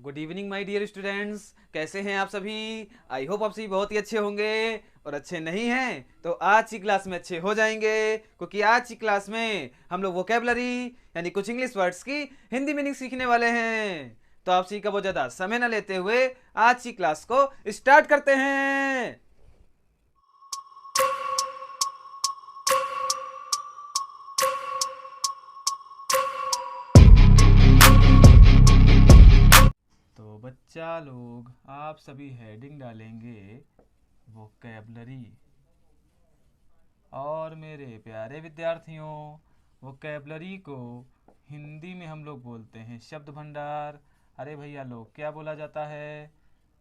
Good evening my dear students, कैसे हैं आप सभी। आई होप आप सभी बहुत ही अच्छे होंगे। और अच्छे नहीं हैं तो आज की क्लास में अच्छे हो जाएंगे, क्योंकि आज की क्लास में हम लोग वोकेबलरी यानी कुछ इंग्लिश वर्ड्स की हिंदी मीनिंग सीखने वाले हैं। तो आप सभी का बहुत ज़्यादा समय न लेते हुए आज की क्लास को स्टार्ट करते हैं। तो बच्चा लोग आप सभी हेडिंग डालेंगे वोकेबलरी। और मेरे प्यारे विद्यार्थियों, वोकेबलरी को हिंदी में हम लोग बोलते हैं शब्द भंडार। अरे भैया लोग, क्या बोला जाता है?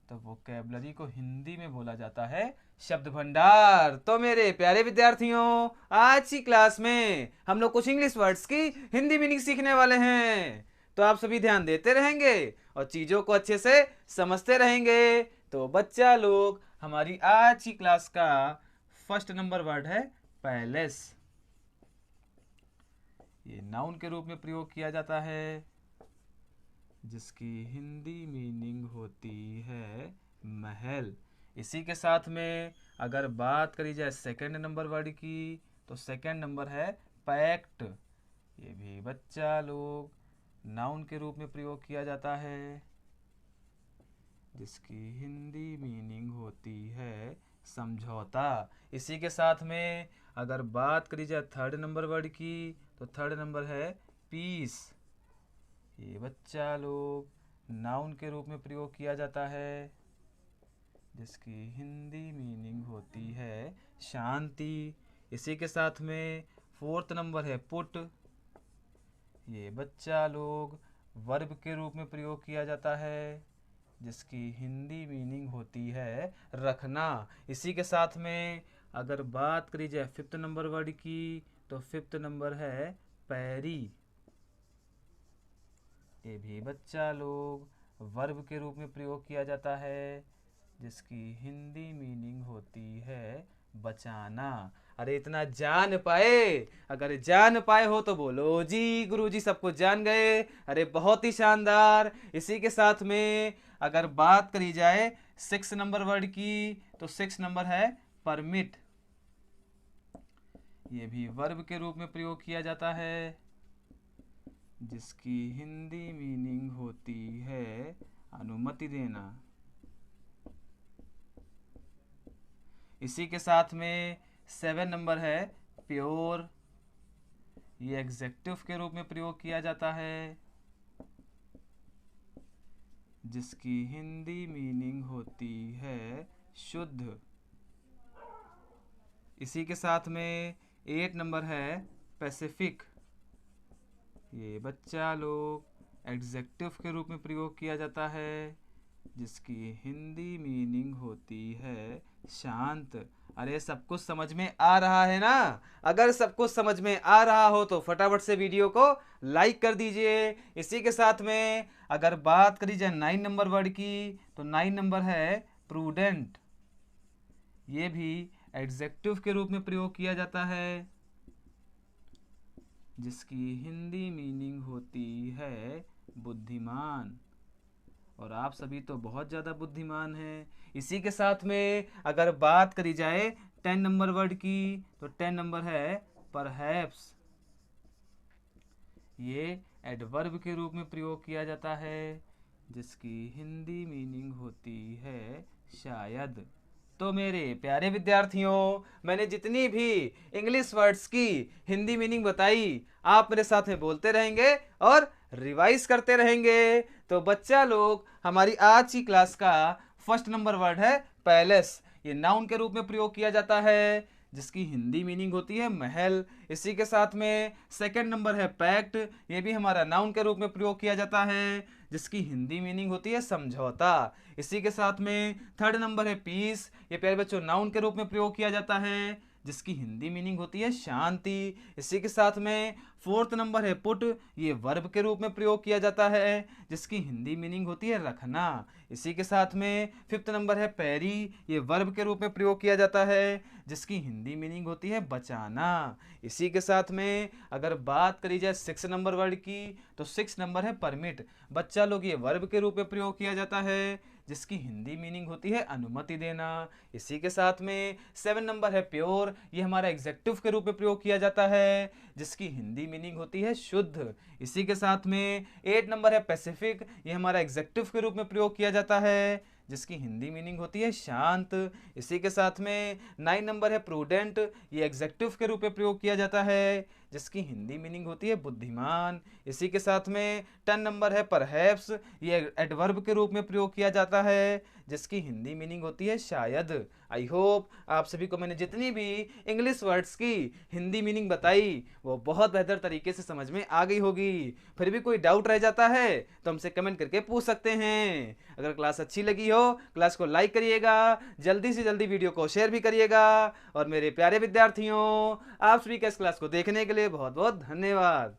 तो वोकेबलरी को हिंदी में बोला जाता है शब्द भंडार। तो मेरे प्यारे विद्यार्थियों, आज की क्लास में हम लोग कुछ इंग्लिश वर्ड्स की हिंदी मीनिंग सीखने वाले हैं। तो आप सभी ध्यान देते रहेंगे और चीज़ों को अच्छे से समझते रहेंगे। तो बच्चा लोग, हमारी आज की क्लास का फर्स्ट नंबर वर्ड है पैलेस। ये नाउन के रूप में प्रयोग किया जाता है, जिसकी हिंदी मीनिंग होती है महल। इसी के साथ में अगर बात करी जाए सेकंड नंबर वर्ड की, तो सेकंड नंबर है पैक्ट। ये भी बच्चा लोग नाउन के रूप में प्रयोग किया जाता है, जिसकी हिंदी मीनिंग होती है समझौता। इसी के साथ में अगर बात करी जाए थर्ड नंबर वर्ड की, तो थर्ड नंबर है पीस। ये बच्चा लोग नाउन के रूप में प्रयोग किया जाता है, जिसकी हिंदी मीनिंग होती है शांति। इसी के साथ में फोर्थ नंबर है पुट। ये बच्चा लोग वर्ब के रूप में प्रयोग किया जाता है, जिसकी हिंदी मीनिंग होती है रखना। इसी के साथ में अगर बात करी जाए फिफ्थ नंबर वर्ड की, तो फिफ्थ नंबर है पैरी। ये भी बच्चा लोग वर्ब के रूप में प्रयोग किया जाता है, जिसकी हिंदी मीनिंग होती है बचाना। अरे इतना जान पाए, अगर जान पाए हो तो बोलो जी गुरुजी सब कुछ जान गए। अरे बहुत ही शानदार। इसी के साथ में अगर बात करी जाए सिक्स नंबर वर्ड की, तो सिक्स नंबर है परमिट। ये भी वर्ब के रूप में प्रयोग किया जाता है, जिसकी हिंदी मीनिंग होती है अनुमति देना। इसी के साथ में सेवन नंबर है प्योर। ये एग्जेक्टिव के रूप में प्रयोग किया जाता है, जिसकी हिंदी मीनिंग होती है शुद्ध। इसी के साथ में एट नंबर है पैसिफिक। ये बच्चा लोग एडजेक्टिव के रूप में प्रयोग किया जाता है, जिसकी हिंदी मीनिंग होती है शांत। अरे सब कुछ समझ में आ रहा है ना? अगर सब कुछ समझ में आ रहा हो तो फटाफट से वीडियो को लाइक कर दीजिए। इसी के साथ में अगर बात करी जाए नाइन नंबर वर्ड की, तो नाइन नंबर है प्रूडेंट। ये भी एडजेक्टिव के रूप में प्रयोग किया जाता है, जिसकी हिंदी मीनिंग होती है बुद्धिमान। और आप सभी तो बहुत ज़्यादा बुद्धिमान हैं। इसी के साथ में अगर बात करी जाए 10 नंबर वर्ड की, तो 10 नंबर है परहैप्स। ये एडवर्ब के रूप में प्रयोग किया जाता है, जिसकी हिंदी मीनिंग होती है शायद। तो मेरे प्यारे विद्यार्थियों, मैंने जितनी भी इंग्लिश वर्ड्स की हिंदी मीनिंग बताई, आप मेरे साथ में बोलते रहेंगे और रिवाइज करते रहेंगे। तो बच्चा लोग, हमारी आज की क्लास का फर्स्ट नंबर वर्ड है पैलेस। ये नाउन के रूप में प्रयोग किया जाता है, जिसकी हिंदी मीनिंग होती है महल। इसी के साथ में सेकंड नंबर है पैक्ट। ये भी हमारा नाउन के रूप में प्रयोग किया जाता है, जिसकी हिंदी मीनिंग होती है समझौता। इसी के साथ में थर्ड नंबर है पीस। ये प्यारे बच्चों नाउन के रूप में प्रयोग किया जाता है, जिसकी हिंदी मीनिंग होती है शांति। इसी के साथ में फोर्थ नंबर है पुट, ये वर्ब के रूप में प्रयोग किया जाता है, जिसकी हिंदी मीनिंग होती है रखना। इसी के साथ में फिफ्थ नंबर है पैरी, ये वर्ब के रूप में प्रयोग किया जाता है, जिसकी हिंदी मीनिंग होती है बचाना। इसी के साथ में अगर बात करी जाए सिक्स नंबर वर्ड की, तो सिक्स नंबर है परमिट, बच्चा लोग ये वर्ब के रूप में प्रयोग किया जाता है, जिसकी हिंदी मीनिंग होती है अनुमति देना। इसी के साथ में सेवन नंबर है प्योर, ये हमारा एग्जेक्टिव के रूप में प्रयोग किया जाता है, जिसकी हिंदी मीनिंग होती है शुद्ध। इसी के साथ में एट नंबर है पैसिफिक, ये हमारा एग्जेक्टिव के रूप में प्रयोग किया जाता है, जिसकी हिंदी मीनिंग होती है शांत। इसी के साथ में नाइन नंबर है प्रूडेंट, ये एग्जेक्टिव के रूप में प्रयोग किया जाता है, जिसकी हिंदी मीनिंग होती है बुद्धिमान। इसी के साथ में 10 नंबर है परहैप्स, ये एडवर्ब के रूप में प्रयोग किया जाता है, जिसकी हिंदी मीनिंग होती है शायद। आई होप आप सभी को मैंने जितनी भी इंग्लिश वर्ड्स की हिंदी मीनिंग बताई वो बहुत बेहतर तरीके से समझ में आ गई होगी। फिर भी कोई डाउट रह जाता है तो हमसे कमेंट करके पूछ सकते हैं। अगर क्लास अच्छी लगी हो क्लास को लाइक करिएगा, जल्दी से जल्दी वीडियो को शेयर भी करिएगा, और मेरे प्यारे विद्यार्थियों आप सभी का इस क्लास को देखने के लिए बहुत बहुत धन्यवाद।